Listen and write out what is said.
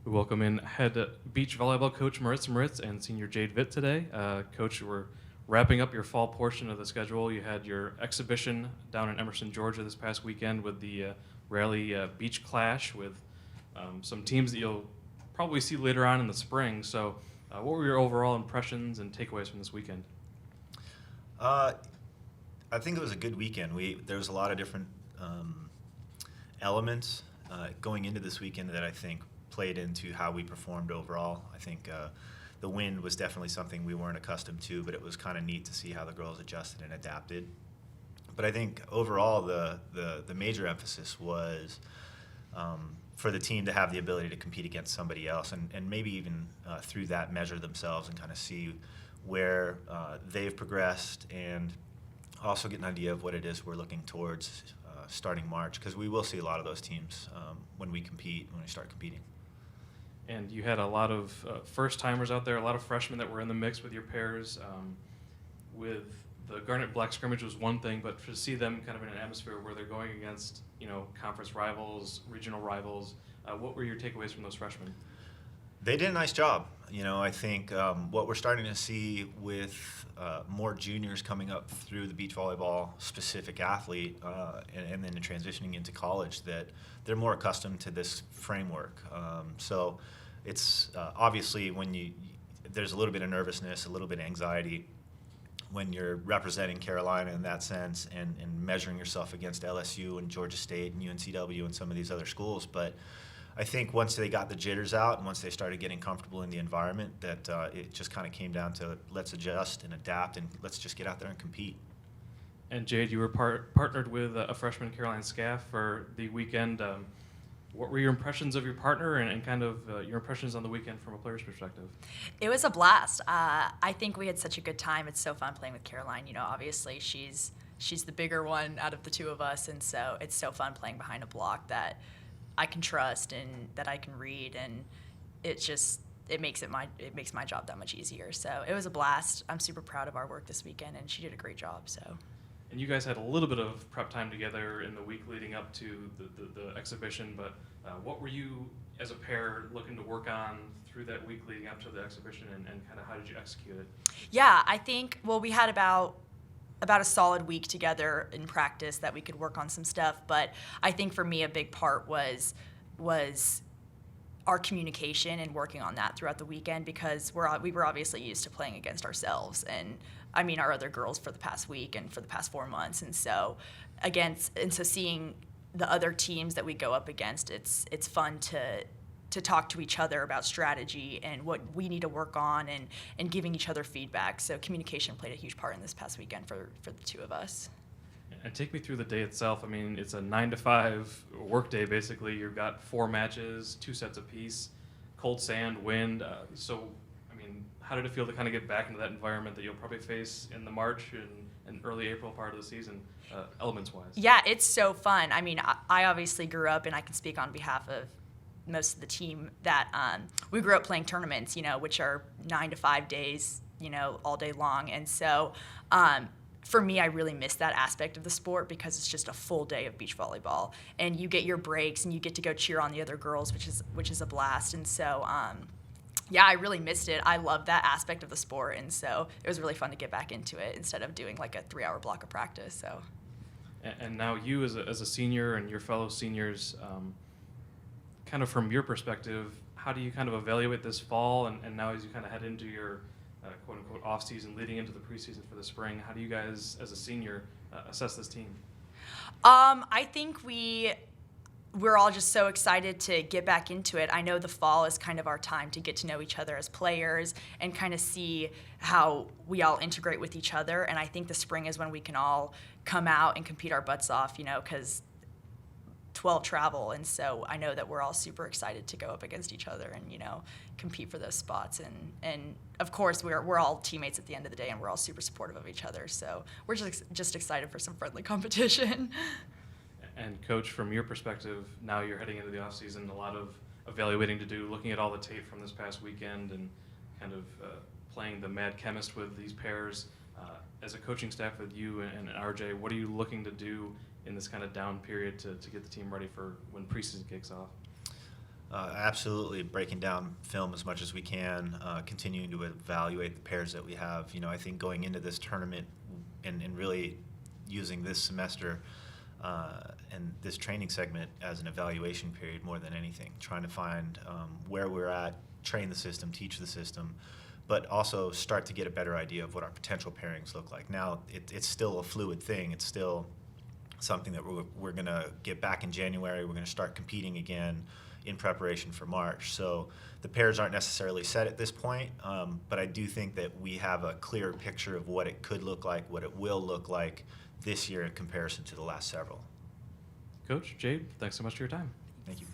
We welcome in head beach volleyball coach Moritz and senior Jade Vitt today. Coach, we're wrapping up your fall portion of the schedule. You had your exhibition down in Emerson, Georgia this past weekend with the Raleigh Beach Clash with some teams that you'll probably see later on in the spring. So what were your overall impressions and takeaways from this weekend? I think it was a good weekend. There was a lot of different elements going into this weekend that I think played into how we performed overall. I think the wind was definitely something we weren't accustomed to, but it was kind of neat to see how the girls adjusted and adapted. But I think overall the major emphasis was for the team to have the ability to compete against somebody else and maybe even through that measure themselves and kind of see where they've progressed and also get an idea of what it is we're looking towards starting March, because we will see a lot of those teams when we start competing. And you had a lot of first-timers out there, a lot of freshmen that were in the mix with your pairs. With the Garnet Black scrimmage was one thing, but to see them kind of in an atmosphere where they're going against, conference rivals, regional rivals, what were your takeaways from those freshmen? They did a nice job. I think what we're starting to see with more juniors coming up through the beach volleyball specific athlete and then transitioning into college, that they're more accustomed to this framework. So it's obviously when there's a little bit of nervousness, a little bit of anxiety when you're representing Carolina in that sense and measuring yourself against LSU and Georgia State and UNCW and some of these other schools. But I think once they got the jitters out and once they started getting comfortable in the environment, that it just kind of came down to let's adjust and adapt and let's just get out there and compete. And Jade, you were partnered with a freshman, Caroline Scaff, for the weekend. What were your impressions of your partner and kind of your impressions on the weekend from a player's perspective? It was a blast. I think we had such a good time. It's so fun playing with Caroline. Obviously she's the bigger one out of the two of us, and so it's so fun playing behind a block that I can trust and that I can read, and it makes my job that much easier. So it was a blast. I'm super proud of our work this weekend, and she did a great job. So. And you guys had a little bit of prep time together in the week leading up to the exhibition, but what were you as a pair looking to work on through that week leading up to the exhibition, and kind of how did you execute it? Yeah, I think, we had about a solid week together in practice that we could work on some stuff, but I think for me a big part was our communication and working on that throughout the weekend, because we were obviously used to playing against ourselves and our other girls for the past week and for the past 4 months, and so seeing the other teams that we go up against, it's fun to talk to each other about strategy and what we need to work on and giving each other feedback. So communication played a huge part in this past weekend for the two of us. And take me through the day itself. I mean, it's a 9 to 5 work day basically. You've got 4 matches, 2 sets apiece, cold sand, wind. How did it feel to kind of get back into that environment that you'll probably face in the March and early April part of the season, elements-wise? Yeah, it's so fun. I obviously grew up, and I can speak on behalf of most of the team, that we grew up playing tournaments, which are 9 to 5 days, all day long. And so for me, I really miss that aspect of the sport because it's just a full day of beach volleyball, and you get your breaks and you get to go cheer on the other girls, which is a blast. And so yeah, I really missed it. I love that aspect of the sport, and so it was really fun to get back into it instead of doing like a 3-hour block of practice. So. And now you as a senior and your fellow seniors, kind of from your perspective, how do you kind of evaluate this fall and now as you kind of head into your quote-unquote off-season leading into the preseason for the spring, how do you guys as a senior assess this team? I think we're all just so excited to get back into it. I know the fall is kind of our time to get to know each other as players and kind of see how we all integrate with each other, and I think the spring is when we can all come out and compete our butts off, because 12 travel, and so I know that we're all super excited to go up against each other and compete for those spots, and of course we're all teammates at the end of the day, and we're all super supportive of each other, so we're just excited for some friendly competition. And Coach, from your perspective, now you're heading into the off season, a lot of evaluating to do, looking at all the tape from this past weekend and kind of playing the mad chemist with these pairs. As a coaching staff with you and RJ, what are you looking to do in this kind of down period to get the team ready for when preseason kicks off? Absolutely, breaking down film as much as we can, continuing to evaluate the pairs that we have. You know, I think going into this tournament and really using this semester and this training segment as an evaluation period more than anything, trying to find where we're at, train the system, teach the system, but also start to get a better idea of what our potential pairings look like. Now, it's still a fluid thing. It's still something that we're going to get back in January. We're going to start competing again in preparation for March. So the pairs aren't necessarily set at this point, but I do think that we have a clear picture of what it could look like, what it will look like this year in comparison to the last several. Coach, Jade, thanks so much for your time. Thank you.